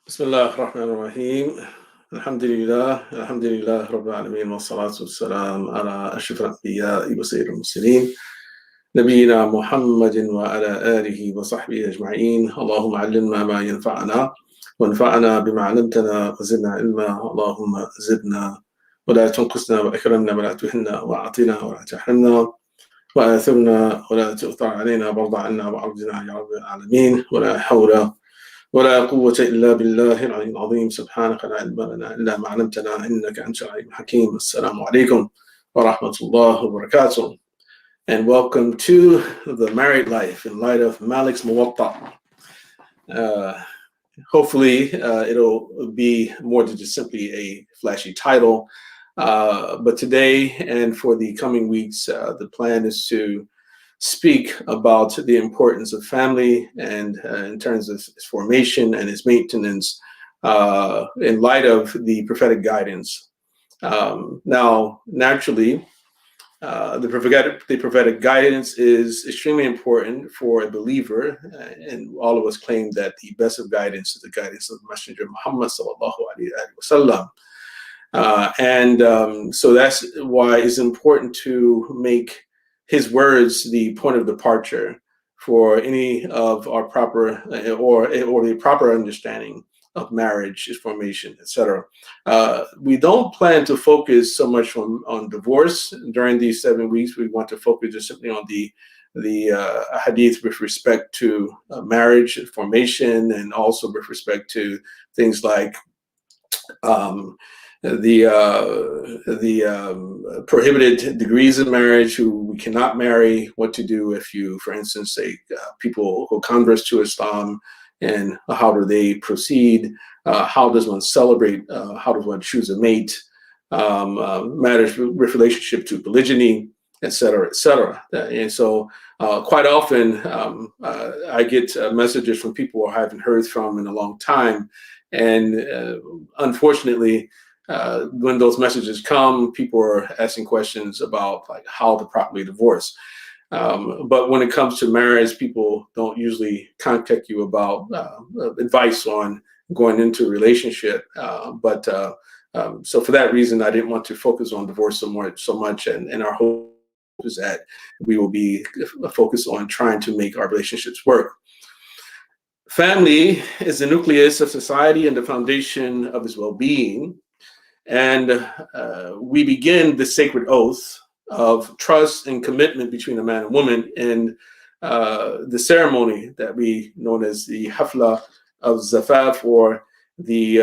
بسم الله الرحمن الرحيم الحمد لله رب العالمين والصلاة والسلام على أشرف الأنبياء وسيد المرسلين نبينا محمد وعلى آله وصحبه أجمعين. اللهم علمنا ما ينفعنا وانفعنا بما علمتنا وزدنا علما. اللهم زدنا ولا تنقصنا وأكرمنا ولا تهنا وأعطنا ولا تحرمنا وآثرنا ولا تؤثر علينا وارض عنا وأرضنا يا رب العالمين. ولا حول ولا قوة إلا بالله العلي العظيم. سبحانك لا علم لنا إلا ما علمتنا إنك أنت العليم الحكيم. السلام عليكم ورحمة الله وبركاته. And welcome to the married life in light of Malik's Muwatta. Hopefully it'll be more than just simply a flashy title. But today and for the coming weeks, the plan is to speak about the importance of family and in terms of its formation and its maintenance in light of the prophetic guidance. Now, naturally, the prophetic guidance is extremely important for a believer, and all of us claim that the best of guidance is the guidance of the Messenger Muhammad sallallahu alaihi wasallam. So that's why it's important to make his words the point of departure for any of our proper or the proper understanding of marriage, its formation, etc. We don't plan to focus so much on divorce during these 7 weeks. We want to focus just simply on the hadith with respect to marriage formation, and also with respect to things like the prohibited degrees of marriage, who we cannot marry, what to do if you, for instance, say people who convert to Islam, and how do they proceed, how does one celebrate, how does one choose a mate, matters with relationship to polygyny, etc., etc. And so quite often I get messages from people I haven't heard from in a long time, and unfortunately, when those messages come, people are asking questions about like how to properly divorce. But when it comes to marriage, people don't usually contact you about advice on going into a relationship. So for that reason, I didn't want to focus on divorce so much. And our hope is that we will be focused on trying to make our relationships work. Family is the nucleus of society and the foundation of its well-being. And we begin the sacred oath of trust and commitment between a man and woman in the ceremony that we known as the hafla of zafaf, or the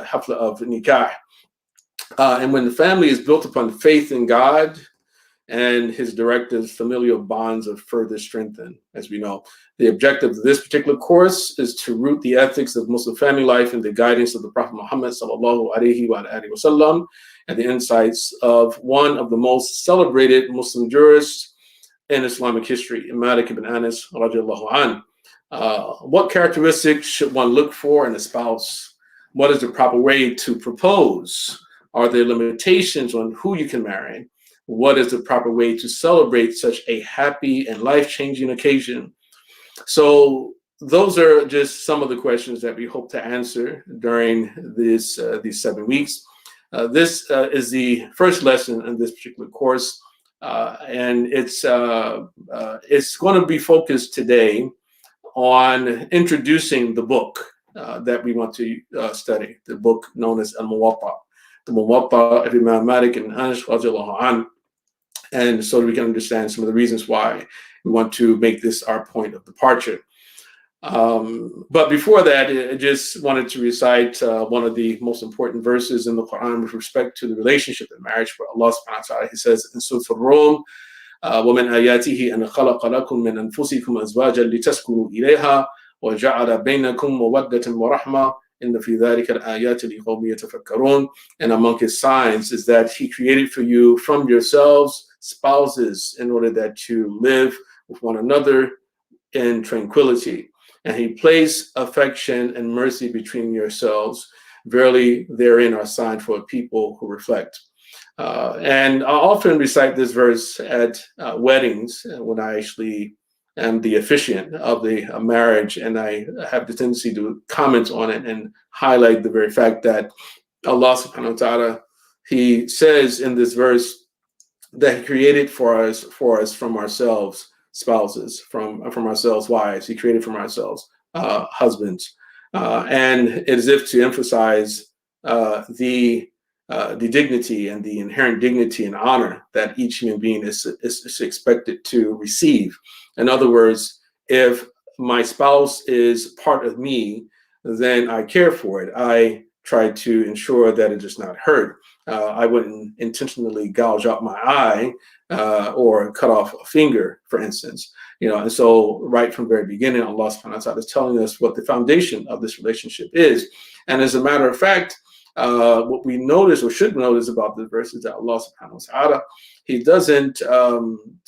hafla of nikah. And when the family is built upon faith in God and his directives, familial bonds are further strengthened. As we know, the objective of this particular course is to root the ethics of Muslim family life in the guidance of the Prophet Muhammad sallallahu alaihi wasallam, and the insights of one of the most celebrated Muslim jurists in Islamic history, Imam Malik ibn Anas radiallahu an. What characteristics should one look for in a spouse? What is the proper way to propose? Are there limitations on who you can marry? What is the proper way to celebrate such a happy and life-changing occasion? So those are just some of the questions that we hope to answer during these 7 weeks. This is the first lesson in this particular course, and it's going to be focused today on introducing the book that we want to study, the book known as Al-Muwatta, the Muwatta of Imam Malik and Anas radiallahu an. And so we can understand some of the reasons why we want to make this our point of departure. But before that, I just wanted to recite one of the most important verses in the Quran with respect to the relationship and marriage, where Allah subhanahu wa ta'ala, he says in Surah Al-Rum, وَمِنْ آيَاتِهِ أَنْ خَلَقَ لَكُم مِّنْ أَنفُسِكُمْ أَزْوَاجًا لِتَسْكُنُوا إِلَيْهَا وَجَعَلَ بَيْنَكُم مَّوَدَّةً وَرَحْمَةً إِنَّ فِي ذَلِكَ الْآيَاتِ لِقَوْمٍ يَتَفَكَّرُونَ. And among his signs is that he created for you from yourselves spouses in order that you live with one another in tranquility. And he placed affection and mercy between yourselves. Verily, therein are signs for a people who reflect. And I often recite this verse at weddings when I actually am the officiant of the marriage, and I have the tendency to comment on it and highlight the very fact that Allah subhanahu wa ta'ala, He says in this verse that He created for us from ourselves spouses, from ourselves wives. He created from ourselves husbands, and as if to emphasize the dignity and the inherent dignity and honor that each human being is expected to receive. In other words, if my spouse is part of me, then I care for it. I try to ensure that it does not hurt. I wouldn't intentionally gouge out my eye or cut off a finger, for instance. And so right from the very beginning, Allah subhanahu wa ta'ala is telling us what the foundation of this relationship is. And as a matter of fact, what we notice or should notice about the verse is that Allah subhanahu wa ta'ala, He doesn't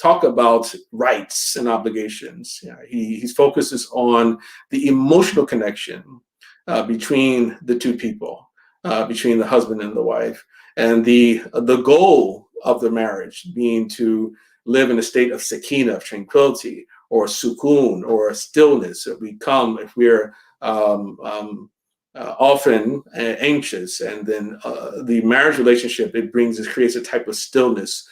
talk about rights and obligations. He focuses on the emotional connection between the two people, between the husband and the wife, and the goal of the marriage being to live in a state of sakina, of tranquility, or sukoon, or stillness. If we're often anxious, and then the marriage relationship, creates a type of stillness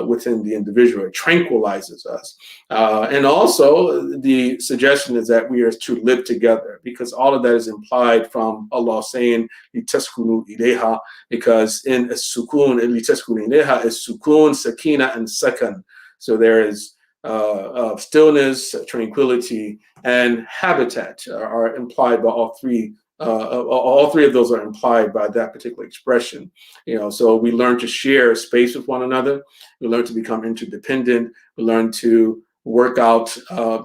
within the individual. It tranquilizes us. And also the suggestion is that we are to live together, because all of that is implied from Allah saying, لِتَسْكُنُوا إِلَيْهَا, because in as-sukun, لِتَسْكُنُوا إِلَيْهَا is sukun, sakina, and sakan. So there is stillness, tranquility, and habitat are implied by all three. All three of those are implied by that particular expression. So we learn to share space with one another. We learn to become interdependent. We learn to work out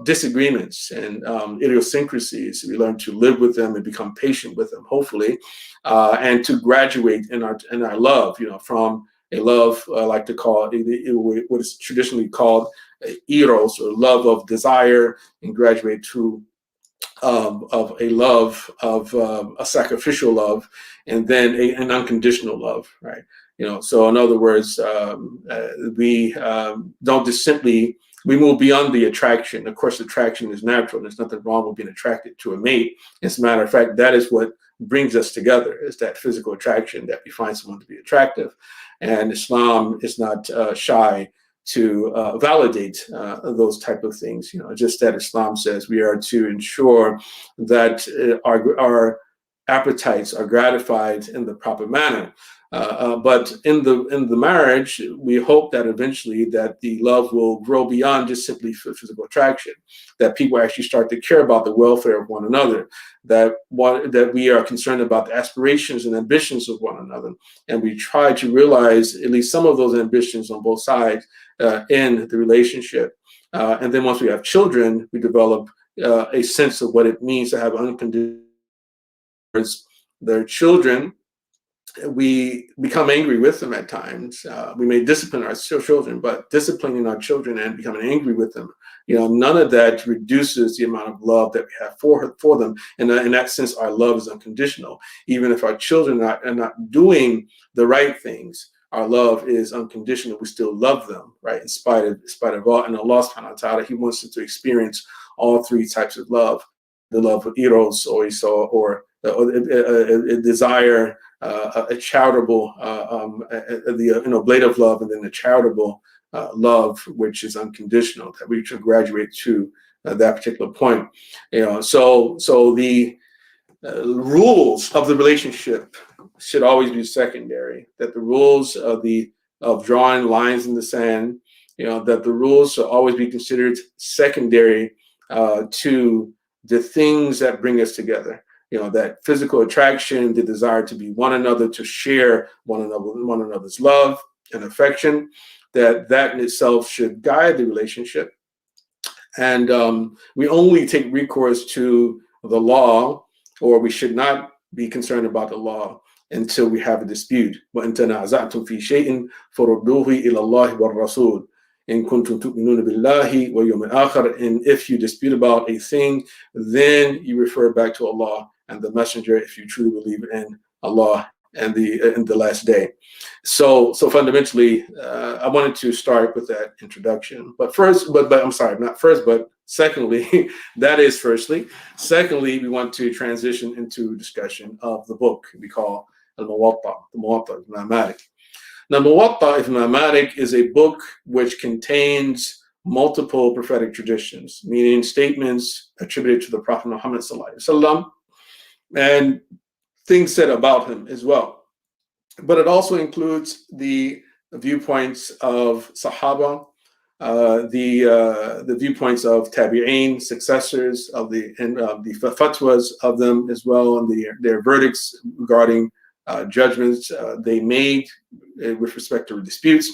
disagreements and idiosyncrasies. We learn to live with them and become patient with them, hopefully, and to graduate in our love. From a love, I like to call it what is traditionally called eros, or love of desire, and graduate to of a love of a sacrificial love, and then an unconditional love, right? So in other words, we don't just simply, we move beyond the attraction. Of course, attraction is natural. There's nothing wrong with being attracted to a mate. As a matter of fact, that is what brings us together, is that physical attraction, that we find someone to be attractive. And Islam is not shy to validate those type of things. Just that Islam says we are to ensure that our appetites are gratified in the proper manner. But in the marriage, we hope that eventually that the love will grow beyond just simply physical attraction, that people actually start to care about the welfare of one another, that we are concerned about the aspirations and ambitions of one another, and we try to realize at least some of those ambitions on both sides in the relationship. And then once we have children, we develop a sense of what it means to have unconditional. Their children, we become angry with them at times. We may discipline our children, but disciplining our children and becoming angry with them, none of that reduces the amount of love that we have for them. And in that sense, our love is unconditional. Even if our children are not doing the right things, our love is unconditional. We still love them, right? In spite of all. And Allah subhanahu wa ta'ala, He wants us to experience all three types of love: the love of eros, or a desire, a charitable, the blade of love, and then the charitable love, which is unconditional, that we should graduate to that particular point. So the rules of the relationship should always be secondary. That the rules of drawing lines in the sand, that the rules should always be considered secondary to the things that bring us together. That physical attraction, the desire to be one another, to share one another's love and affection, that in itself should guide the relationship. And we only take recourse to the law, or we should not be concerned about the law, until we have a dispute. وَإِن تَنَازَعْتُمْ فِي شَيْءٍ فَرُدُّوهُ إِلَى اللَّهِ وَالرَّسُولِ إِن كُنتُمْ تُؤْمِنُونَ بِاللَّهِ وَالْيَوْمِ الْآخِرِ. And if you dispute about a thing, then you refer back to Allah and the Messenger, if you truly believe in Allah and the last day. So fundamentally, I wanted to start with that introduction. But I'm sorry, not first, but secondly, that is firstly. Secondly, we want to transition into discussion of the book we call Al-Muwatta, the Muwatta of Imam Malik. Now, Muwatta of Imam Malik is a book which contains multiple prophetic traditions, meaning statements attributed to the Prophet Muhammad sallallahu alaihi wasallam and things said about him as well. But it also includes the viewpoints of Sahaba, the viewpoints of Tabi'een, successors of the fatwas of them as well, and their verdicts regarding judgments they made with respect to disputes.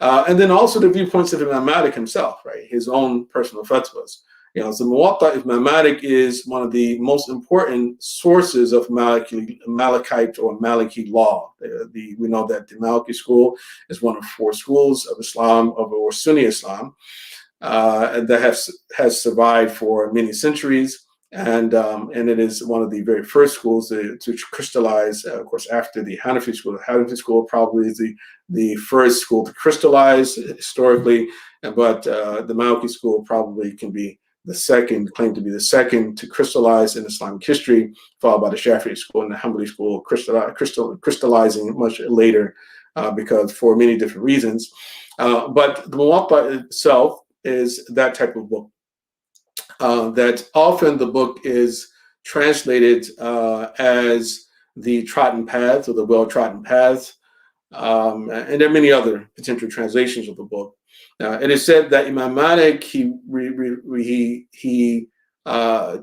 And then also the viewpoints of Imam Malik himself, right? His own personal fatwas. So Muwatta of Imam Malik is one of the most important sources of Malikite or Maliki law. We know that the Maliki school is one of 4 schools of Islam, or Sunni Islam, that has survived for many centuries. And it is one of the very first schools to crystallize, of course, after the Hanafi school. The Hanafi school probably is the first school to crystallize historically, but the Maliki school probably can be the second, claimed to be the second to crystallize in Islamic history, followed by the Shafi'i school and the Hanbali school crystallizing much later because for many different reasons. But the Muwatta itself is that type of book. That often the book is translated as the trodden path or the well-trodden path, and there are many other potential translations of the book. It is said that Imam Malik he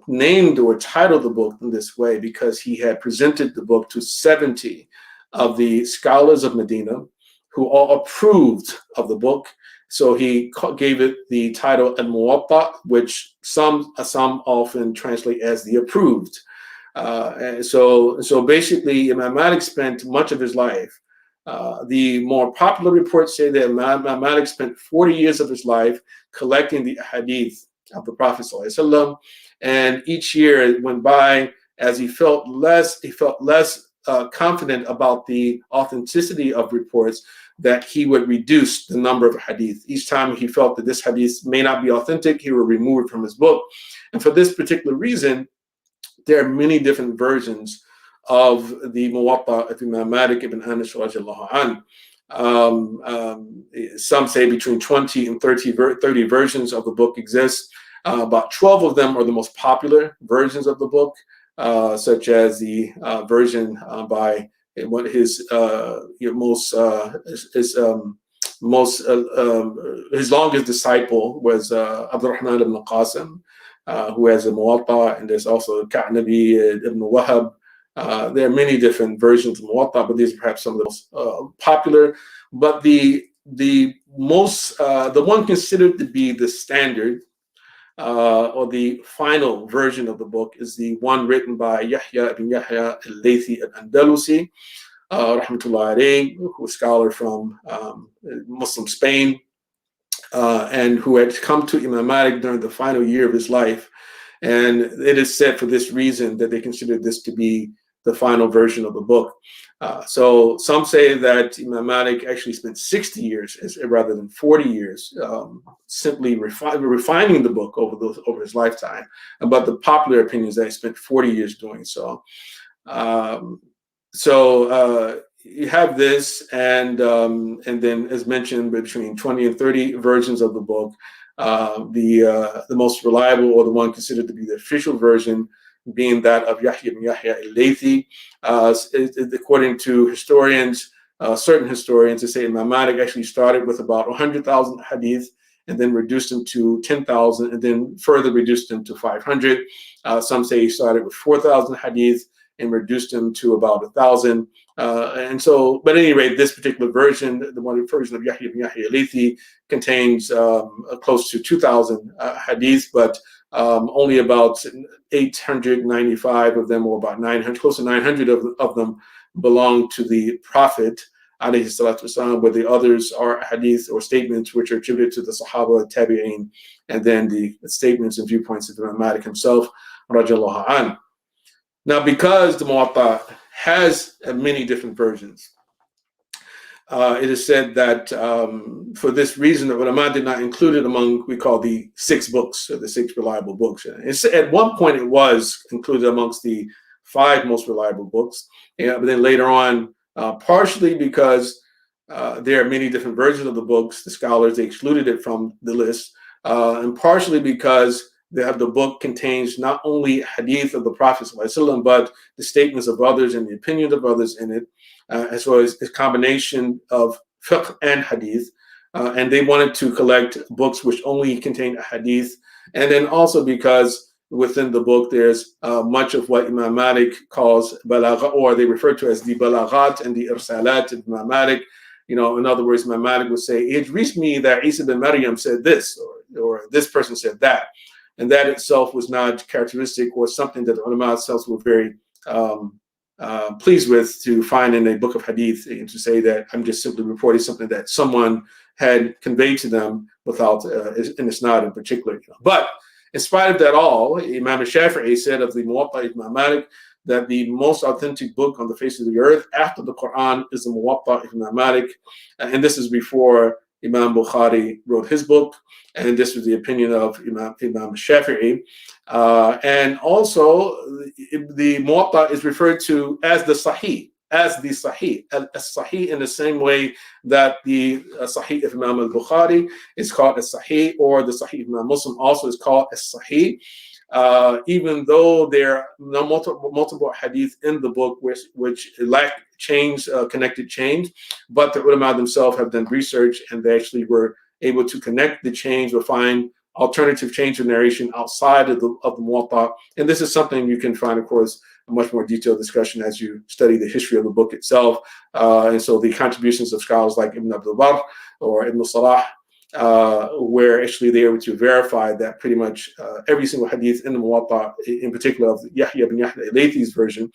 named or titled the book in this way because he had presented the book to 70 of the scholars of Medina who all approved of the book. So he gave it the title Al-Muwatta, which some often translate as the approved. And so basically, Imam Malik spent much of his life. The more popular reports say that Imam Malik spent 40 years of his life collecting the hadith of the Prophet ﷺ, and each year it went by as he felt less confident about the authenticity of reports, that he would reduce the number of hadith. Each time he felt that this hadith may not be authentic, he would remove it from his book. And for this particular reason, there are many different versions of the Muwatta of Imam Malik ibn Anas radiallahu anhu. Some say between 20 and 30 versions of the book exist. About 12 of them are the most popular versions of the book, such as the version by his longest disciple was Abdurrahman ibn Qasim, who has a Muwatta, and there's also Ka'nabi ibn Wahab. There are many different versions of Muwatta, but these are perhaps some of the most popular. But the one considered to be the standard or the final version of the book is the one written by Yahya ibn Yahya al-Laythi al-Andalusi, rahmatullahi alayhi, who was a scholar from Muslim Spain, and who had come to Imam Malik during the final year of his life. And it is said for this reason that they considered this to be the final version of the book. So some say that Imam Malik actually spent 60 years rather than 40 years simply refining the book over his lifetime. But the popular opinion is that he spent 40 years doing so. You have this, and then, as mentioned, between 20 and 30 versions of the book. The most reliable, or the one considered to be the official version, being that of Yahya ibn Yahya al-Laythi. According to historians, certain historians, they say Imam Malik actually started with about 100,000 hadith, and then reduced them to 10,000, and then further reduced them to 500. Some say he started with 4,000 hadith and reduced them to about 1,000. But at any rate, this particular version, the one version of Yahya ibn Yahya al-Laythi, contains close to 2,000 hadith, but only about 895 of them, or about 900, close to 900 of them, belong to the Prophet, alayhi salatu wasalam, where the others are hadith or statements which are attributed to the Sahaba, Tabi'een, and then the statements and viewpoints of Imam Malik himself, radiallahu anhu. Now, because the Muwatta has many different versions. It is said that for this reason, the ulama did not include it among we call the 6 books, or the 6 reliable books. At one point, it was included amongst the 5 most reliable books, but then later on, partially because there are many different versions of the books, the scholars, they excluded it from the list, and partially because the book contains not only hadith of the Prophet ﷺ, but the statements of others and the opinions of others in it, as well as a combination of fiqh and hadith. And they wanted to collect books which only contain a hadith. And then also because within the book, there's much of what Imam Malik calls balagha, or they refer to as the balaghat and the irsalat of Imam Malik. In other words, Imam Malik would say, it reached me that Isa bin Maryam said this, or this person said that. And that itself was not characteristic or something that the ulama themselves were very pleased with to find in a book of hadith, and to say that I'm just simply reporting something that someone had conveyed to them without an isnad in particular. But in spite of that all, Imam Shafi'i said of the Muwatta Imam Malik that the most authentic book on the face of the earth after the Quran is the Muwatta Imam Malik, and this is before Imam Bukhari wrote his book, and this was the opinion of Imam Shafi'i. And also, the Muwatta is referred to as the Sahih, as-Sahih in the same way that the Sahih of Imam al-Bukhari is called as-Sahih, or the Sahih of Imam Muslim also is called as-Sahih. Even though there are multiple hadith in the book which lack chains, connected chains, but the ulama themselves have done research, and they actually were able to connect the chains or find alternative chains of narration outside of the Muwatta. And this is something you can find, of course, a much more detailed discussion as you study the history of the book itself. And so the contributions of scholars like Ibn Abdul Barr or Ibn Salah, where actually they were able to verify that pretty much every single hadith in the Muwatta, in particular of Yahya bin Yahya al-Laythi's version,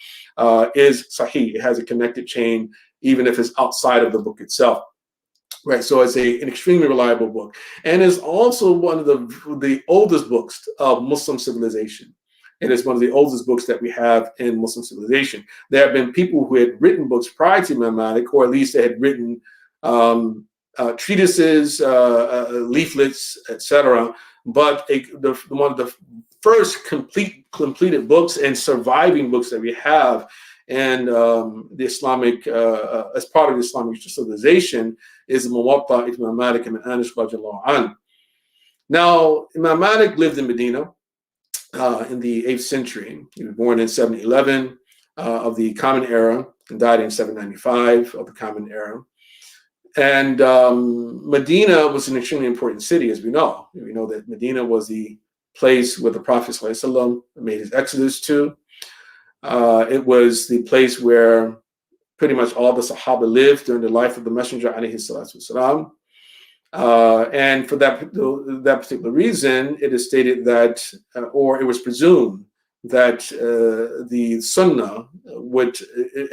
is Sahih. It has a connected chain, even if it's outside of the book itself. Right, so it's an extremely reliable book, and is also one of the oldest books of Muslim civilization. It is one of the oldest books that we have in Muslim civilization. There have been people who had written books prior to Imam Malik, or at least they had written treatises, leaflets, etc. But one of the first completed books and surviving books that we have, and the Islamic, as part of the Islamic civilization, is the Muwatta Imam Malik ibn Anas radiallahu anhu. Now, Imam Malik lived in Medina in the 8th century. He was born in 711 of the Common Era and died in 795 of the Common Era. And Medina was an extremely important city, as we know. We know that Medina was the place where the Prophet ﷺ made his exodus to. It was the place where pretty much all the Sahaba lived during the life of the Messenger, alayhi salatu wasalam. And for that particular reason, it is stated that, or it was presumed that the Sunnah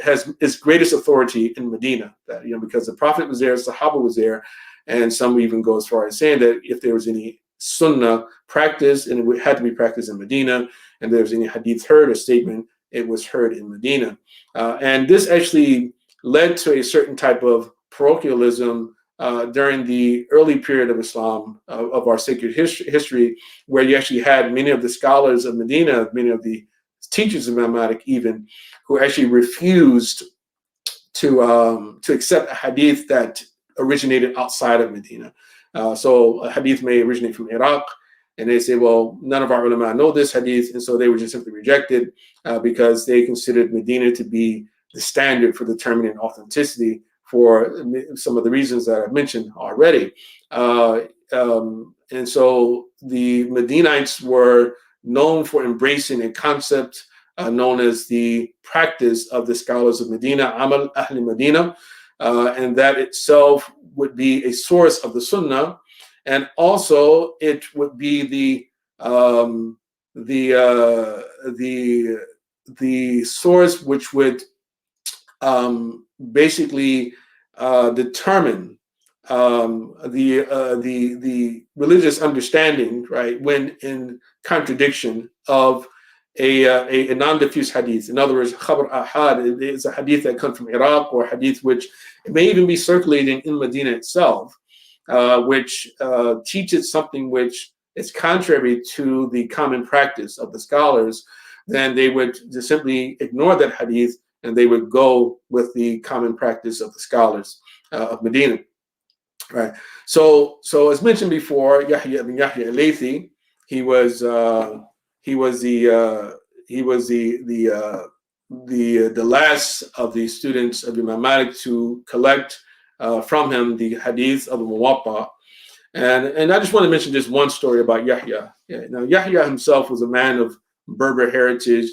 has its greatest authority in Medina. That, because the Prophet was there, Sahaba was there, and some even go as far as saying that if there was any Sunnah practice, and it had to be practiced in Medina, and there was any hadith heard or statement, it was heard in Medina. And this actually led to a certain type of parochialism during the early period of Islam, of our sacred history, where you actually had many of the scholars of Medina, many of the teachers of Imam Malik even, who actually refused to accept a hadith that originated outside of Medina. So a hadith may originate from Iraq, and they say, well, none of our ulama know this hadith, and so they were just simply rejected because they considered Medina to be the standard for determining authenticity for some of the reasons that I've mentioned already. And so the Medinites were known for embracing a concept known as the practice of the scholars of Medina, Amal Ahli Medina, and that itself would be a source of the Sunnah. And also, it would be the source which would basically determine the religious understanding, right, when in contradiction of a non-diffuse hadith. In other words, khabar ahad is a hadith that comes from Iraq, or hadith which may even be circulating in Medina itself, which teaches something which is contrary to the common practice of the scholars. Then they would just simply ignore that hadith and they would go with the common practice of the scholars of Medina. Right. So as mentioned before, Yahya ibn Yahya al-Laythi, he was the last of the students of Imam Malik to collect from him the hadith of the Muwatta. And I just want to mention just one story about Yahya. Now, Yahya himself was a man of Berber heritage.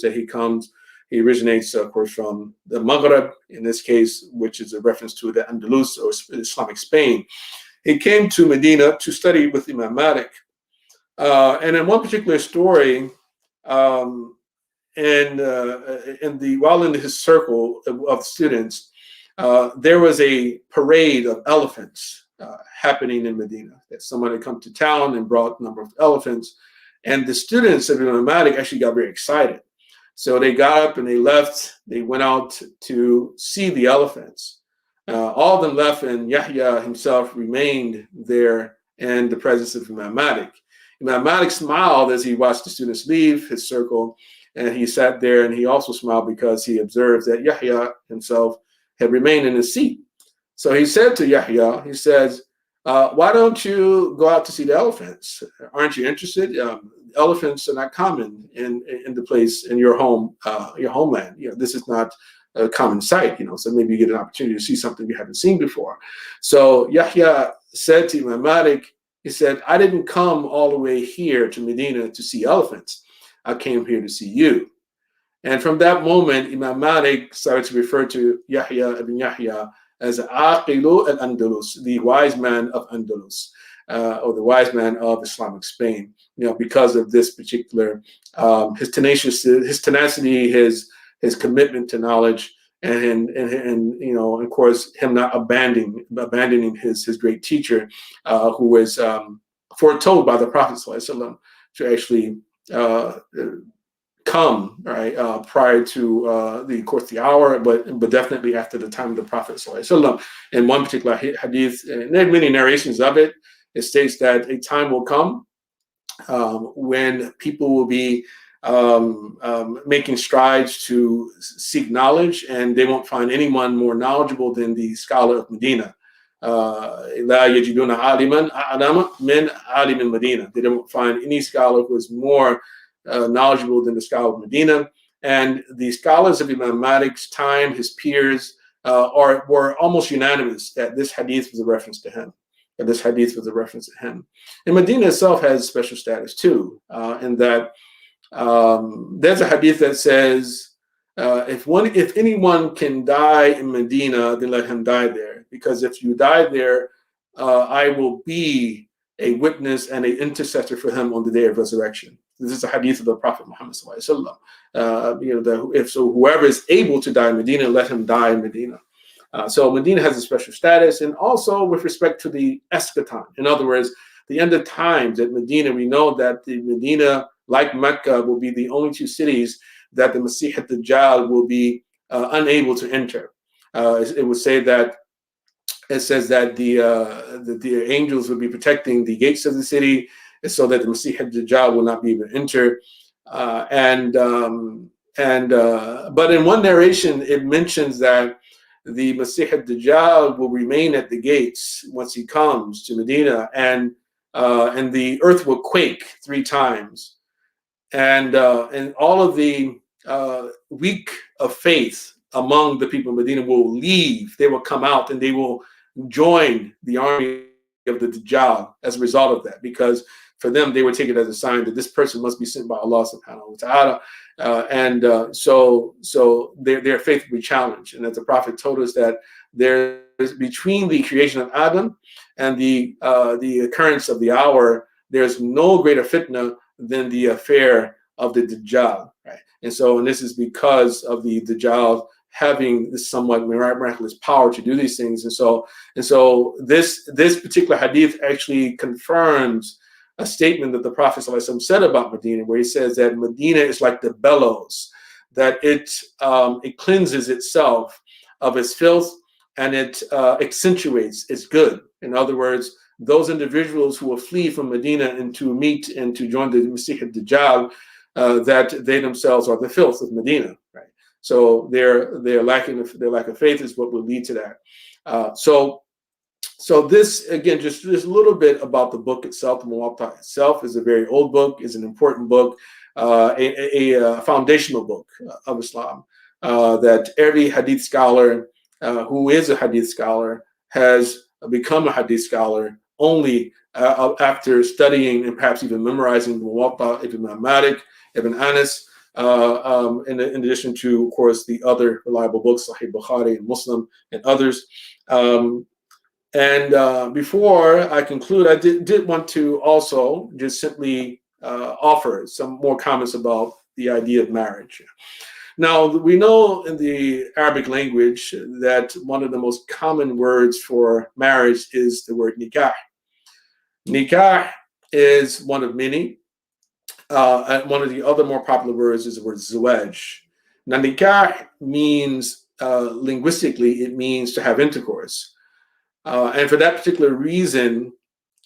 He originates, of course, from the Maghreb, in this case, which is a reference to the Andalus, or Islamic Spain. He came to Medina to study with Imam Malik. And in one particular story, while in his circle of students, there was a parade of elephants happening in Medina. That someone had come to town and brought a number of elephants. And the students of Imam Malik actually got very excited. So they got up and they left. They went out to see the elephants. All of them left, and Yahya himself remained there in the presence of Imam Malik. Imam Malik smiled as he watched the students leave his circle, and he sat there, and he also smiled because he observed that Yahya himself had remained in his seat. So he said to Yahya, he says, why don't you go out to see the elephants? Aren't you interested? Elephants are not common in the place, in your homeland. This is not a common sight, so maybe you get an opportunity to see something you haven't seen before. So Yahya said to Imam Malik, he said, I didn't come all the way here to Medina to see elephants. I came here to see you. And from that moment, Imam Malik started to refer to Yahya ibn Yahya as Aqilu al-Andalus, the wise man of Andalus, or the wise man of Islamic Spain, because of this particular, his tenacity, his commitment to knowledge, and of course, him not abandoning his great teacher, who was foretold by the Prophet ﷺ to actually come prior to the hour, but definitely after the time of the Prophet ﷺ. In one particular hadith, and there are many narrations of it, it states that a time will come when people will be making strides to seek knowledge, and they won't find anyone more knowledgeable than the scholar of Medina. لا يجدون عالما أعلم من عالم المدينة. They don't find any scholar who is more knowledgeable than the scholar of Medina. And the scholars of Imam Malik's time, his peers, were almost unanimous that this hadith was a reference to him. And Medina itself has special status too, in that there's a hadith that says, if anyone can die in Medina, then let him die there. Because if you die there, I will be a witness and an intercessor for him on the day of resurrection. This is a hadith of the Prophet Muhammad sallallahu alaihi wasallam. Whoever is able to die in Medina, let him die in Medina. So Medina has a special status, and also with respect to the eschaton. In other words, the end of times at Medina, we know that the Medina, like Mecca, will be the only two cities that the Masih ad-Dajjal will be unable to enter. It says that the angels will be protecting the gates of the city, so that the Masih ad-Dajjal will not be able to enter. But in one narration, it mentions that the Masih ad-Dajjal will remain at the gates once he comes to Medina, and the earth will quake 3 times, and all of the weak of faith among the people of Medina will leave. They will come out and they will join the army of the Dajjal as a result of that, because for them, they would take it as a sign that this person must be sent by Allah subhanahu wa ta'ala. So their faith will be challenged. And as the Prophet told us, that there is, between the creation of Adam and the occurrence of the hour, there's no greater fitna than the affair of the Dajjal. Right? And this is because of the Dajjal having this somewhat miraculous power to do these things. And so this particular hadith actually confirms a statement that the Prophet ﷺ said about Medina, where he says that Medina is like the bellows, that it cleanses itself of its filth and it accentuates its good. In other words, those individuals who will flee from Medina and to meet and to join the Masih al-Dajjal, that they themselves are the filth of Medina, right? So their lack of faith is what will lead to that. So this, again, just a little bit about the book itself. The Muwatta itself is a very old book, is an important book, a foundational book of Islam, that every hadith scholar who is a hadith scholar has become a hadith scholar only after studying and perhaps even memorizing the Muwatta, Imam Malik, Ibn Anas, in addition to, of course, the other reliable books, Sahih Bukhari and Muslim and others. Before I conclude, I did want to also just simply offer some more comments about the idea of marriage. Now, we know in the Arabic language that one of the most common words for marriage is the word nikah. Nikah is one of many. And one of the other more popular words is the word zawaj. Now, nikah means, linguistically, it means to have intercourse. And for that particular reason,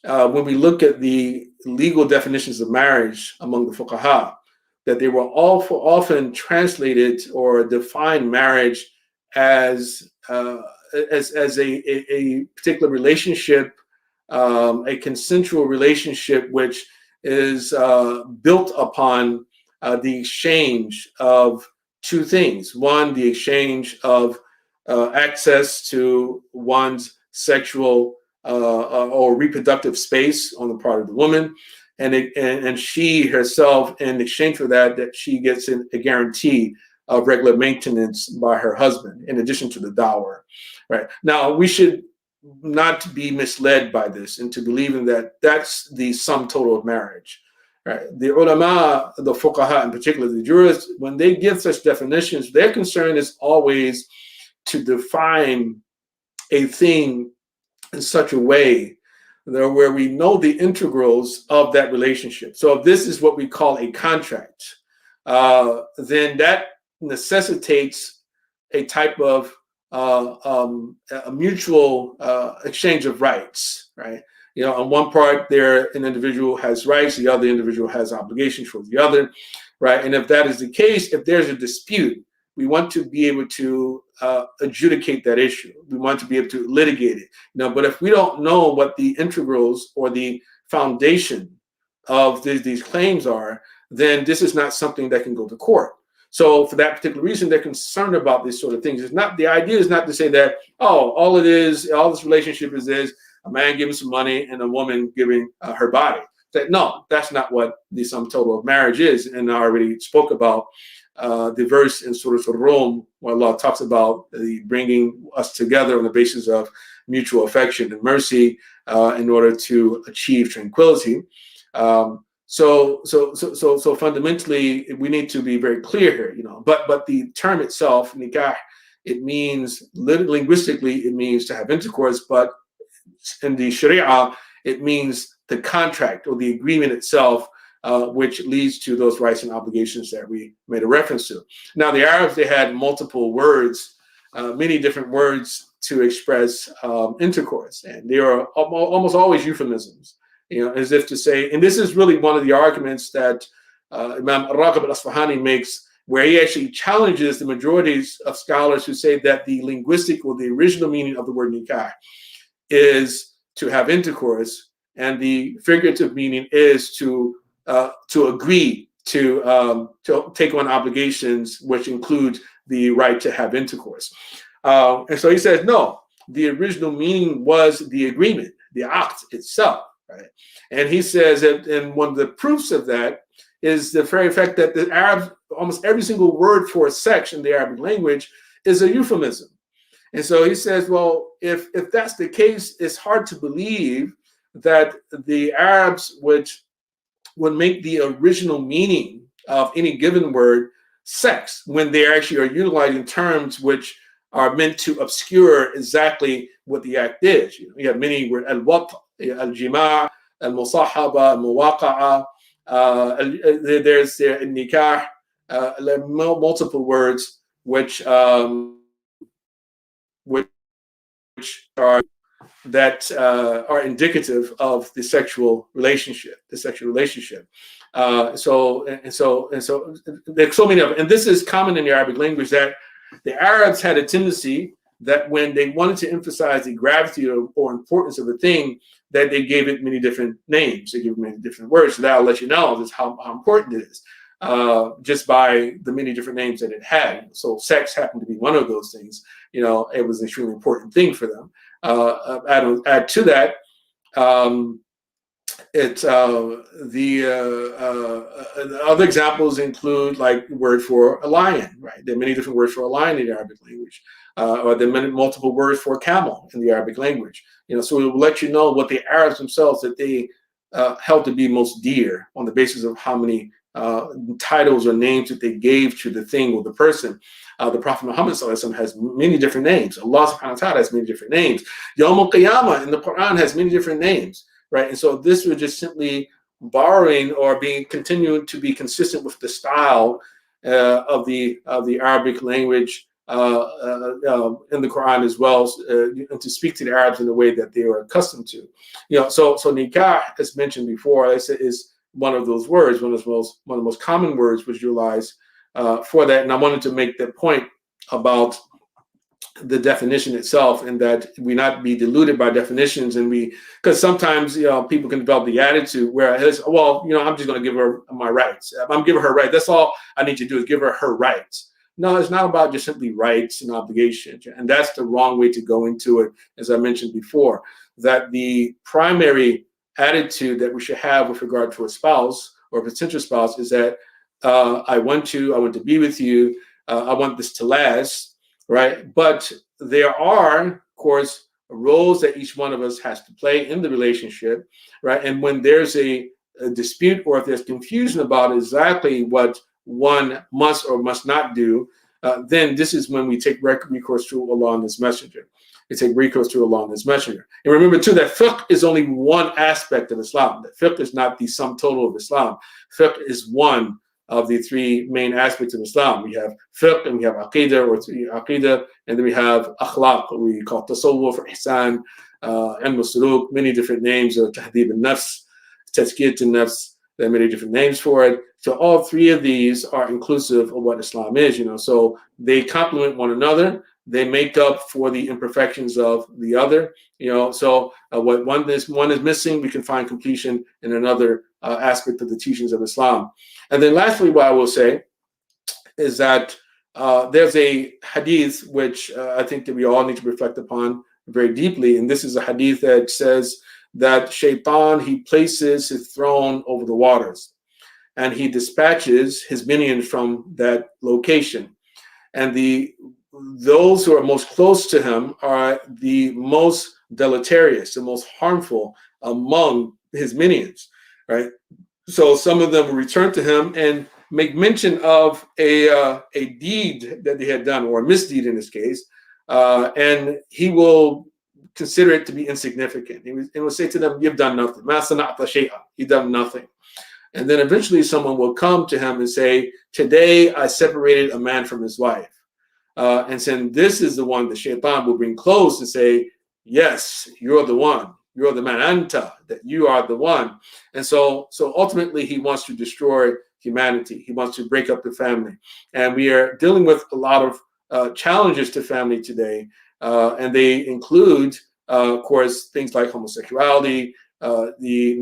when we look at the legal definitions of marriage among the fuqaha, that they were often translated or define marriage as a particular relationship, a consensual relationship, which is built upon the exchange of two things. One, the exchange of access to one's sexual or reproductive space on the part of the woman, and she herself, in exchange for that she gets a guarantee of regular maintenance by her husband, in addition to the dower. Right now, we should not be misled by this into believing that that's the sum total of marriage. Right? The ulama, the fuqaha in particular, the jurists, when they give such definitions, their concern is always to define a thing in such a way that where we know the integrals of that relationship. So if this is what we call a contract, then that necessitates a type of a mutual exchange of rights, right? You know, on one part there, an individual has rights, the other individual has obligations for the other, right? And if that is the case, if there's a dispute, we want to be able to adjudicate that issue. We want to be able to litigate it. You know, but if we don't know what the integrals or the foundation of these claims are, then this is not something that can go to court. So for that particular reason, they're concerned about these sort of things. It's not, the idea is not to say that, oh, all this relationship is a man giving some money and a woman giving her body. That, no, that's not what the sum total of marriage is. And I already spoke about the verse in Surah Al-Rum, where Allah talks about the bringing us together on the basis of mutual affection and mercy in order to achieve tranquility. So fundamentally, we need to be very clear here, you know. But the term itself, nikah, it means linguistically, it means to have intercourse. But in the Sharia, it means the contract or the agreement itself, which leads to those rights and obligations that we made a reference to. Now, the Arabs, they had multiple words, many different words to express intercourse, and they are almost always euphemisms. You know, as if to say, and this is really one of the arguments that Imam Raghib al-Asfahani makes, where he actually challenges the majorities of scholars who say that the linguistic or the original meaning of the word nikah is to have intercourse, and the figurative meaning is to agree to take on obligations, which include the right to have intercourse. And so he says, no, the original meaning was the agreement, the act itself. Right? And he says that, and one of the proofs of that is the very fact that the Arabs, almost every single word for sex in the Arabic language is a euphemism. And so he says, well, if that's the case, it's hard to believe that the Arabs would make the original meaning of any given word sex when they actually are utilizing terms which are meant to obscure exactly what the act is. You know, you have many words, al-wat, al-jima', al-musahaba, al-muwaqa'a. There's nikah, multiple words which are are indicative of the sexual relationship. So there's so many of them, and this is common in the Arabic language, that the Arabs had a tendency that when they wanted to emphasize the gravity or importance of a thing, that they gave it many different names. They gave it many different words. So that'll let you know just how important it is, just by the many different names that it had. So sex happened to be one of those things. It was an extremely important thing for them. Add to that, other examples include like word for a lion, right? There are many different words for a lion in the Arabic language, or there are many multiple words for a camel in the Arabic language. So it will let you know what the Arabs themselves that they held to be most dear on the basis of how many titles or names that they gave to the thing or the person. The Prophet Muhammad has many different names. Allah subhanahu wa ta'ala has many different names. Yawm al-Qiyamah in the Quran has many different names, right? And so this was just simply borrowing or continuing to be consistent with the style of the Arabic language in the Quran as well, and to speak to the Arabs in the way that they are accustomed to. So nikah, as mentioned before, is one of those words, one of the most common words was utilized for that. And I wanted to make that point about the definition itself, and that we not be deluded by definitions, and because sometimes people can develop the attitude where I'm just going to give her my rights. I'm giving her rights. That's all I need to do is give her rights. No, it's not about just simply rights and obligations, and that's the wrong way to go into it. As I mentioned before, that the primary attitude that we should have with regard to a spouse or a potential spouse is that I want to be with you. I want this to last, right? But there are, of course, roles that each one of us has to play in the relationship, right? And when there's a dispute, or if there's confusion about exactly what one must or must not do, then this is when we take recourse to Allah and His Messenger. We take recourse to Allah and His Messenger. And remember too that fiqh is only one aspect of Islam. That fiqh is not the sum total of Islam. Fiqh is one of the three main aspects of Islam. We have fiqh, and we have aqidah, and then we have akhlaq, we call tasawwuf or ihsan, and suluk, many different names, of tahdib al-nafs, tazkiyat al-nafs. There are many different names for it. So all three of these are inclusive of what Islam is, so they complement one another. They make up for the imperfections of the other, so what one is missing, we can find completion in another aspect of the teachings of Islam. And then lastly, what I will say is that there's a hadith which I think that we all need to reflect upon very deeply. And this is a hadith that says that Shaitan, he places his throne over the waters, and he dispatches his minions from that location. And those who are most close to him are the most deleterious, the most harmful among his minions, right? So some of them will return to him and make mention of a deed that they had done, or a misdeed in this case, and he will consider it to be insignificant. He will say to them, "You've done nothing. You've done nothing." And then eventually someone will come to him and say, "Today I separated a man from his wife." And saying, this is the one that Shaitan will bring close and say, "Yes, you're the one. You're the man, anta, that you are the one." And so ultimately he wants to destroy humanity. He wants to break up the family. And we are dealing with a lot of challenges to family today. And they include, of course, things like homosexuality, the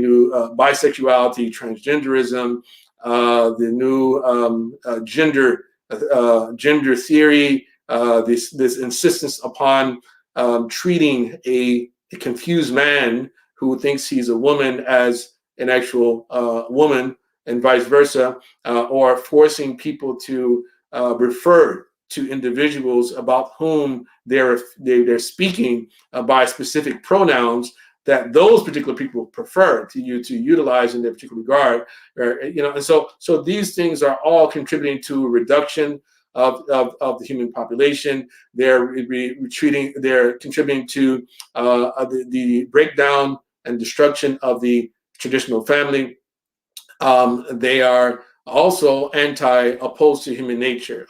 new bisexuality, transgenderism, the new gender theory, this insistence upon treating a confused man who thinks he's a woman as an actual woman, and vice versa, or forcing people to refer to individuals about whom they're speaking by specific pronouns that those particular people prefer to utilize in their particular regard, and so these things are all contributing to a reduction of the human population. They're contributing to the breakdown and destruction of the traditional family. They are also opposed to human nature,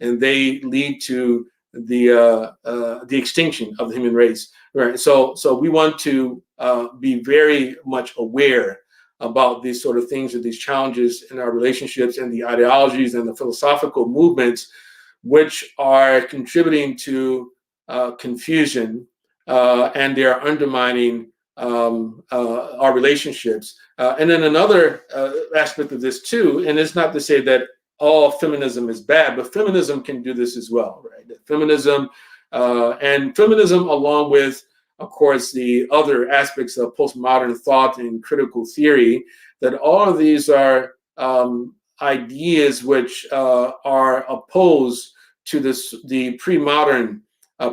and they lead to the extinction of the human race. Right. So we want to be very much aware about these sort of things and these challenges in our relationships and the ideologies and the philosophical movements which are contributing to confusion, and they are undermining our relationships. And then another aspect of this too, and it's not to say that all feminism is bad, but feminism can do this as well, right? Feminism along with, of course, the other aspects of postmodern thought and critical theory, that all of these are ideas which are opposed to the pre-modern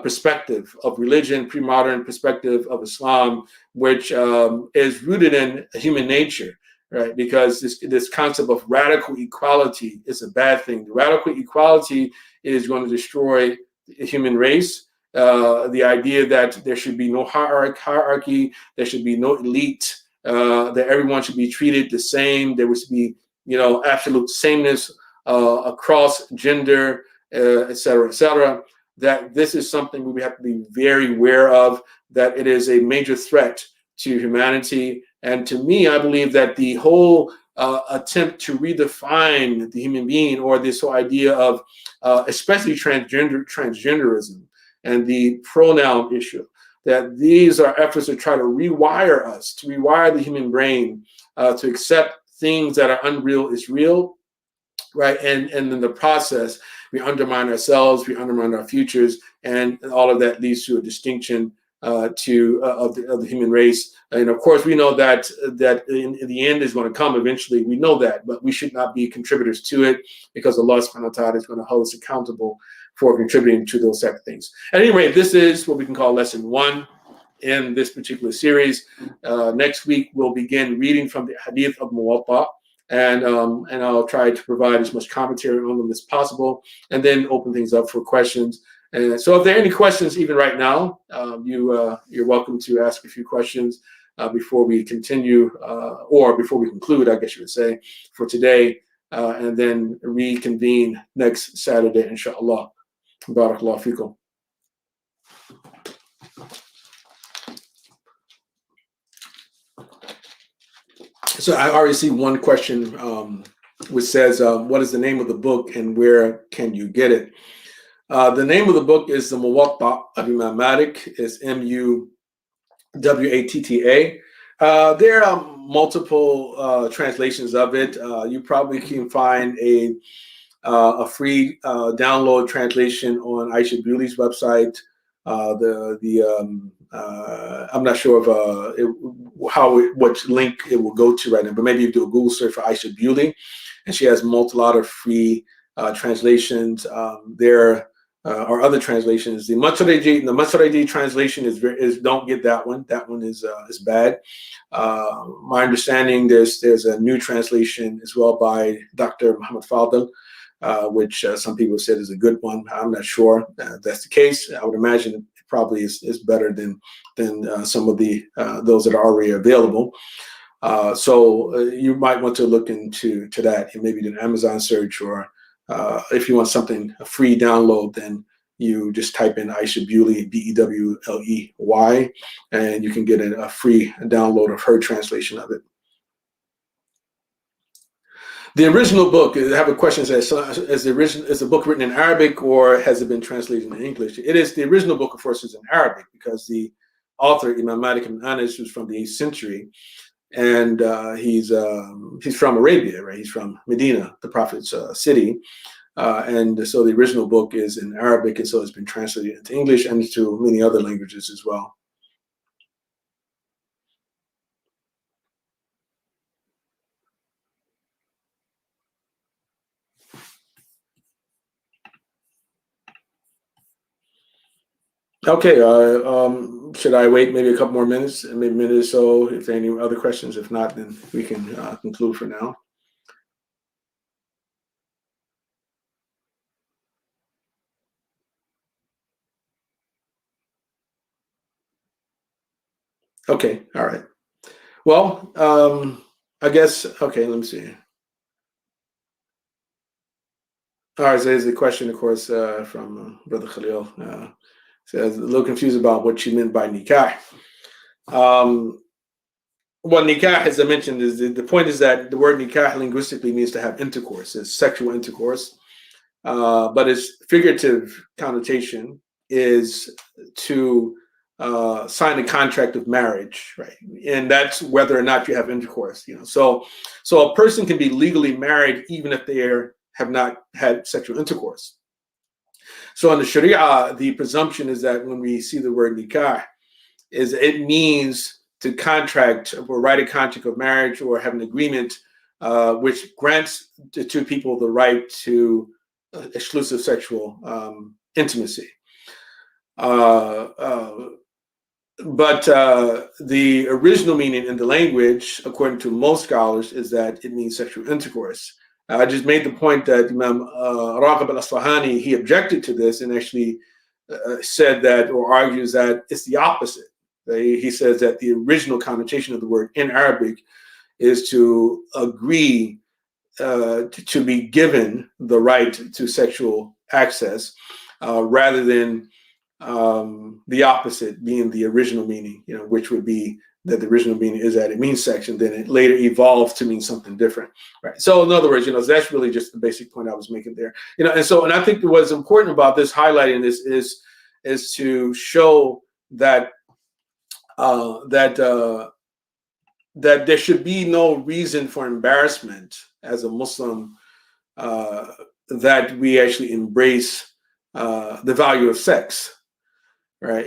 perspective of religion, pre-modern perspective of Islam, which is rooted in human nature, right? Because this concept of radical equality is a bad thing. The radical equality is going to destroy the human race. The idea that there should be no hierarchy, there should be no elite, that everyone should be treated the same. There should be, absolute sameness across gender, et cetera, that this is something we have to be very aware of, that it is a major threat to humanity. And to me, I believe that the whole attempt to redefine the human being, or this whole idea of especially transgenderism and the pronoun issue, that these are efforts to try to rewire us, to rewire the human brain, to accept things that are unreal is real, right? And in the process, we undermine ourselves, we undermine our futures, and all of that leads to a distinction of the human race. And of course, we know that in the end is going to come eventually. We know that, but we should not be contributors to it, because Allah subhanahu wa ta'ala is going to hold us accountable for contributing to those type of things. At any rate, this is what we can call lesson 1 in this particular series. Next week, we'll begin reading from the hadith of Muwatta, and I'll try to provide as much commentary on them as possible, and then open things up for questions. And so if there are any questions even right now, you're welcome to ask a few questions before we continue, or before we conclude, I guess you would say, for today, and then reconvene next Saturday, inshallah. Barakallahu fikum. So I already see one question which says, what is the name of the book and where can you get it? The name of the book is the Muwatta of Imam Malik. It's Muwatta. There are multiple translations of it. You probably can find a free download translation on Aisha Bewley's website. I'm not sure of which link it will go to right now, but maybe you do a Google search for Aisha Bewley, and she has a lot of free translations. There are other translations. The Muwatta-Dr translation is don't get that one. That one is bad. My understanding, there's a new translation as well by Dr. Muhammad Fadl, which some people said is a good one. I'm not sure that's the case. I would imagine it probably is better than some of those that are already available. So you might want to look into that, and maybe do an Amazon search, or if you want a free download, then you just type in Aisha Bewley, Bewley, and you can get a free download of her translation of it. The original book, I have a question that says, is the book written in Arabic, or has it been translated in English? It is. The original book, of course, is in Arabic, because the author, Imam Malik ibn Anas, was from the 8th century, and he's from Arabia, right? He's from Medina, the Prophet's city, and so the original book is in Arabic, and so it's been translated into English and into many other languages as well. Okay, should I wait maybe a couple more minutes, maybe a minute or so, if there are any other questions? If not, then we can conclude for now. Okay, all right. Well, I guess, okay, let me see. All right, so there's a question, of course, from Brother Khalil. Says, a little confused about what you meant by nikah. Well, nikah, as I mentioned, is the point is that the word nikah linguistically means to have intercourse, it's sexual intercourse. But its figurative connotation is to sign a contract of marriage, right? And that's whether or not you have intercourse. So a person can be legally married even if they have not had sexual intercourse. So in the Sharia, the presumption is that when we see the word nikah, is it means to contract or write a contract of marriage or have an agreement which grants the two people the right to exclusive sexual intimacy. But the original meaning in the language, according to most scholars, is that it means sexual intercourse. I just made the point that Imam Raghib al-Asfahani, he objected to this and actually said that, or argues that it's the opposite. He says that the original connotation of the word in Arabic is to agree to be given the right to sexual access, rather than the opposite being the original meaning, which would be that the original meaning is that it means sex, and then it later evolved to mean something different, right? So in other words, that's really just the basic point I was making there, and I think what's important about this, highlighting this, is to show that that there should be no reason for embarrassment as a Muslim, that we actually embrace the value of sex, right?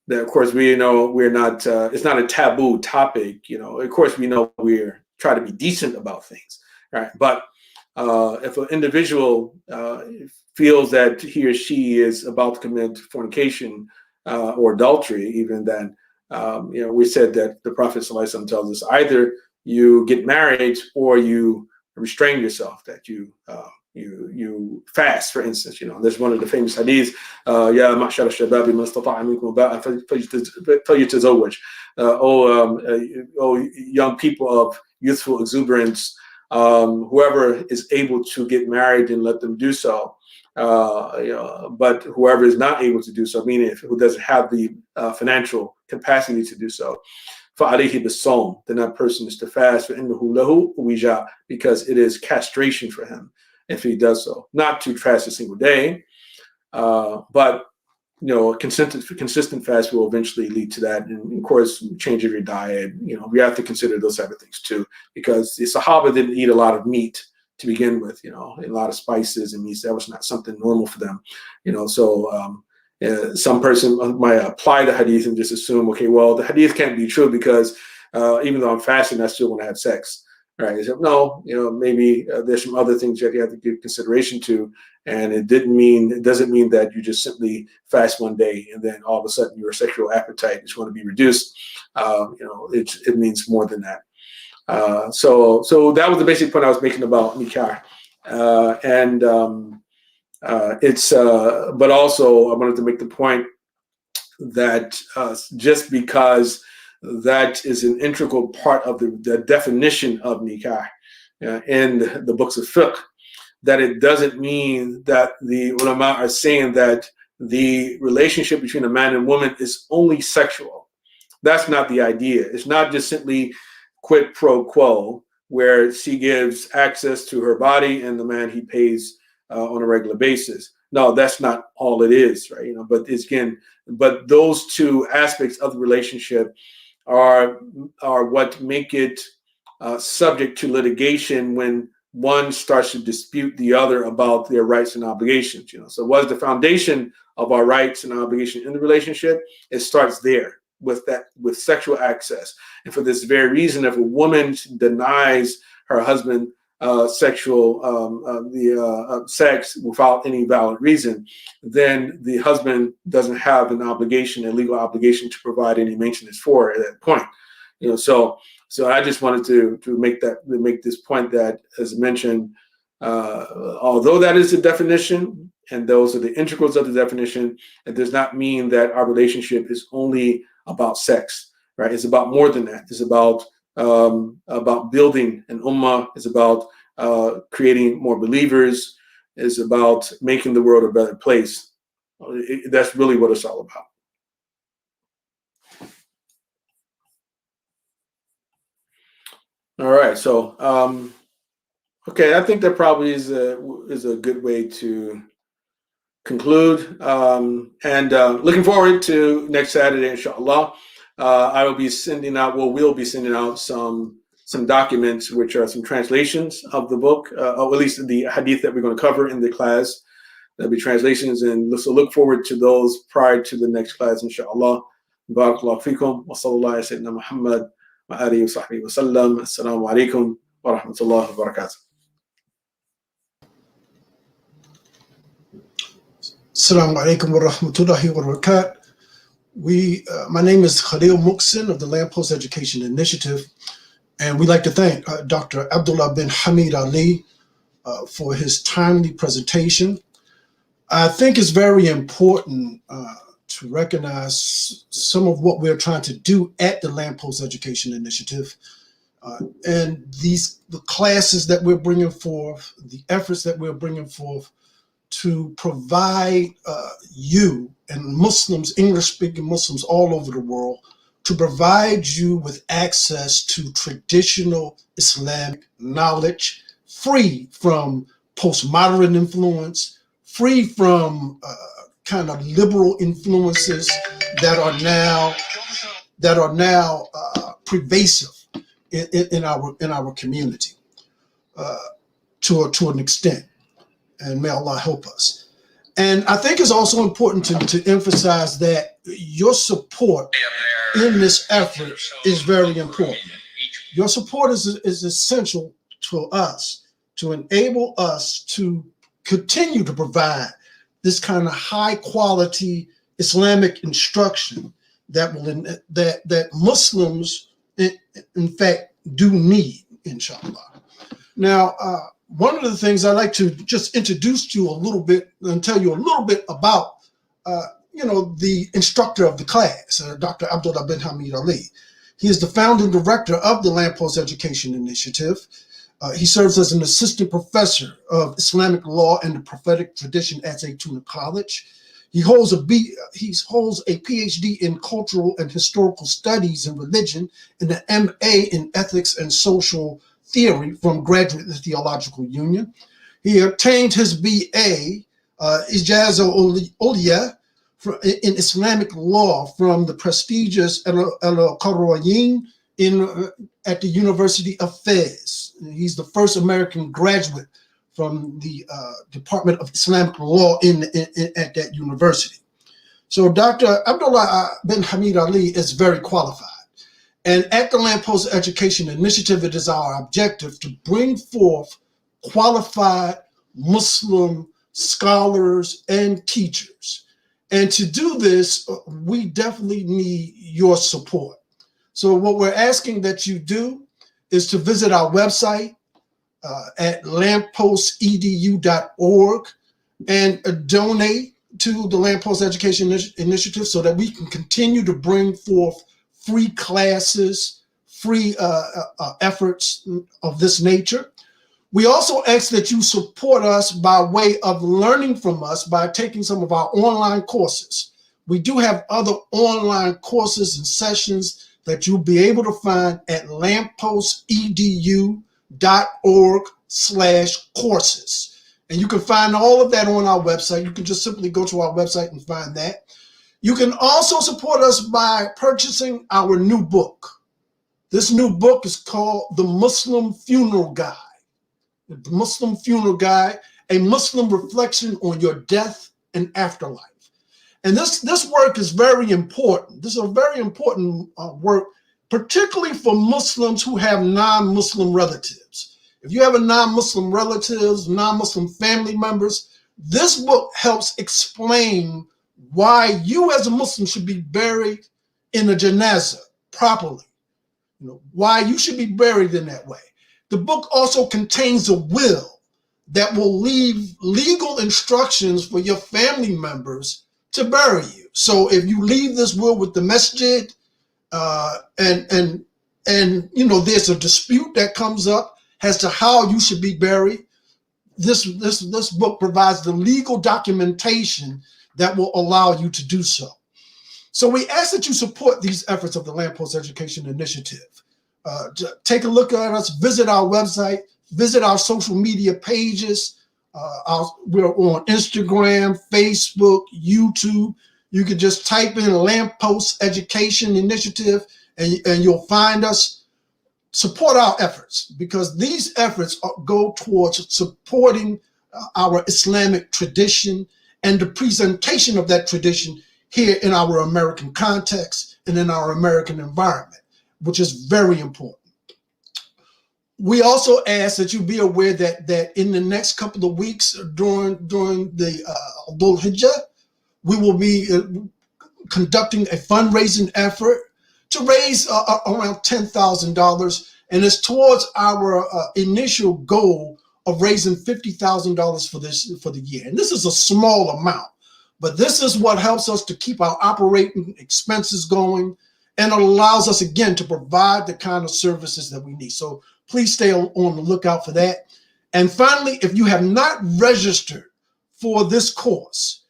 That of course we're not. It's not a taboo topic. Of course we know we're try to be decent about things, right? But if an individual feels that he or she is about to commit fornication or adultery, even then, we said that the Prophet ﷺ tells us either you get married or you restrain yourself, that you fast, for instance. There's one of the famous hadiths, Ya ma'shar al-shababi man istata'a minkum ba'an falyatazawwaj. Oh, young people of youthful exuberance, whoever is able to get married, and let them do so. But whoever is not able to do so, meaning who doesn't have the financial capacity to do so, فَعَلَيْهِ بِالصَّوْمِ, then that person is to fast, فَإِنَّهُ لَهُ وِجَاء, because it is castration for him if he does so. Not to fast a single day, but consistent fast will eventually lead to that. And of course, change of your diet. We have to consider those type of things too, because the Sahaba didn't eat a lot of meat to begin with, a lot of spices and meats. That was not something normal for them, so some person might apply the hadith and just assume, okay, well, the hadith can't be true because even though I'm fasting, I still want to have sex, right? So, no, maybe there's some other things that you have to give consideration to, and it doesn't mean that you just simply fast one day and then all of a sudden your sexual appetite is going to be reduced. It means more than that. So that was the basic point I was making about nikah, but also I wanted to make the point that just because that is an integral part of the definition of nikah in the books of fiqh, that it doesn't mean that the ulama are saying that the relationship between a man and woman is only sexual. That's not the idea. It's not just simply quid pro quo, where she gives access to her body and the man, he pays on a regular basis. No, that's not all it is, right? But those two aspects of the relationship are what make it subject to litigation when one starts to dispute the other about their rights and obligations. So what is the foundation of our rights and obligation in the relationship? It starts there with sexual access. And for this very reason, if a woman denies her husband sexual sex without any valid reason, then the husband doesn't have a legal obligation to provide any maintenance for her at that point. So I just wanted to make this point that, as mentioned, although that is the definition and those are the integrals of the definition, it does not mean that our relationship is only about sex, right? It's about more than that. It's about building an ummah. It's about creating more believers. It's about making the world a better place. That's really what it's all about. All right, so okay, I think that probably is a good way to conclude. And looking forward to next Saturday, inshallah. I will be sending out. Well, we'll be sending out some documents, which are some translations of the book, or at least the hadith that we're going to cover in the class. There'll be translations, and so look forward to those prior to the next class, inshallah. Barakallahu fikum wa sallallahu alayhi wa Muhammad wa alihi wa sahbihi wa sallam. Assalamu alaikum wa rahmatullahi wa barakatuh. Assalamu alaikum wa rahmatullahi wa barakatuh. My name is Khalil Muqsin of the Lamppost Education Initiative, and we'd like to thank Dr. Abdullah bin Hamid Ali for his timely presentation. I think it's very important to recognize some of what we're trying to do at the Lamppost Education Initiative, and the classes that we're bringing forth, the efforts that we're bringing forth to provide you and Muslims, English-speaking Muslims all over the world, to provide you with access to traditional Islamic knowledge, free from postmodern influence, free from kind of liberal influences that are now pervasive in our community to an extent. And may Allah help us. And I think it's also important to emphasize that your support in this effort is very important. Your support is essential to us, to enable us to continue to provide this kind of high quality Islamic instruction that Muslims in fact do need, inshallah. Now, one of the things I'd like to just introduce to you a little bit and tell you a little bit about, the instructor of the class, Dr. Abdullah bin Hamid Ali. He is the founding director of the Lamppost Education Initiative. He serves as an assistant professor of Islamic law and the prophetic tradition at Zaytuna College. He holds a PhD in cultural and historical studies and religion and an MA in ethics and social theory from Graduate Theological Union. He obtained his BA, Ijazah Ulia, in Islamic law from the prestigious Al-Qarayn at the University of Fez. He's the first American graduate from the Department of Islamic Law at that university. So Dr. Abdullah bin Hamid Ali is very qualified. And at the Lamppost Education Initiative, it is our objective to bring forth qualified Muslim scholars and teachers. And to do this, we definitely need your support. So what we're asking that you do is to visit our website at lamppostedu.org and donate to the Lamppost Education Initiative so that we can continue to bring forth free classes, free efforts of this nature. We also ask that you support us by way of learning from us by taking some of our online courses. We do have other online courses and sessions that you'll be able to find at lamppostedu.org/courses. And you can find all of that on our website. You can just simply go to our website and find that. You can also support us by purchasing our new book. This new book is called The Muslim Funeral Guide. The Muslim Funeral Guide, a Muslim reflection on your death and afterlife. And this work is very important. This is a very important work, particularly for Muslims who have non-Muslim relatives. If you have a non-Muslim relatives, non-Muslim family members, this book helps explain why you as a Muslim should be buried in a janazah properly. Why you should be buried in that way. The book also contains a will that will leave legal instructions for your family members to bury you. So if you leave this will with the masjid, and there's a dispute that comes up as to how you should be buried, this book provides the legal documentation that will allow you to do so. So we ask that you support these efforts of the Lamppost Education Initiative. Take a look at us, visit our website, visit our social media pages. We're on Instagram, Facebook, YouTube. You can just type in Lamppost Education Initiative and you'll find us. Support our efforts, because these efforts go towards supporting our Islamic tradition and the presentation of that tradition here in our American context and in our American environment, which is very important. We also ask that you be aware that in the next couple of weeks during the Dhul Hijjah, we will be conducting a fundraising effort to raise around $10,000, and it's towards our initial goal of raising $50,000 for the year. And this is a small amount, but this is what helps us to keep our operating expenses going, and it allows us again to provide the kind of services that we need. So please stay on the lookout for that. And finally, if you have not registered for this course,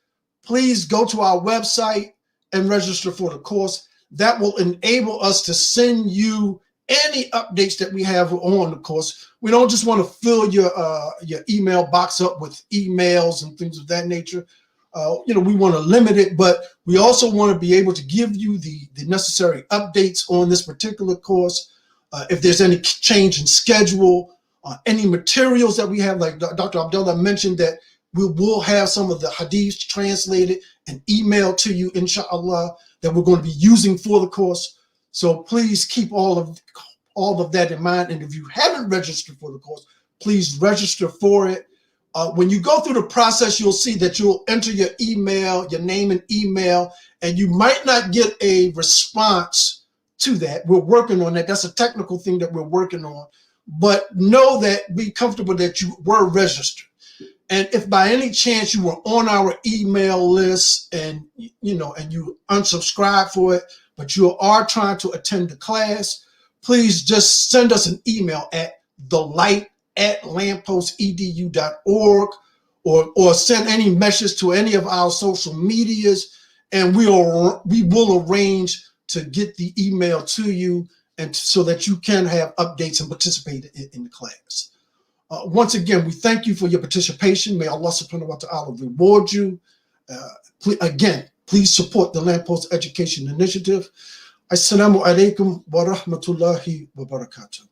please go to our website and register for the course. That will enable us to send you any updates that we have on the course. We don't just want to fill your email box up with emails and things of that nature. We want to limit it, but we also want to be able to give you the necessary updates on this particular course. If there's any change in schedule, any materials that we have, like Dr. Abdullah mentioned, that we will have some of the hadiths translated and emailed to you, inshallah, that we're going to be using for the course. So please keep all of that in mind. And if you haven't registered for the course, please register for it. When you go through the process, you'll see that you'll enter your email, your name and email, and you might not get a response to that. We're working on that. That's a technical thing that we're working on. But know that, be comfortable that you were registered. And if by any chance you were on our email list and you unsubscribe for it, but you are trying to attend the class, please just send us an email at thelight@lamppostedu.org or send any message to any of our social medias, and we will arrange to get the email to you, and so that you can have updates and participate in the class. Once again, we thank you for your participation. May Allah subhanahu wa ta'ala reward you. Please support the Lamppost Education Initiative. Assalamu alaikum wa rahmatullahi wa barakatuh.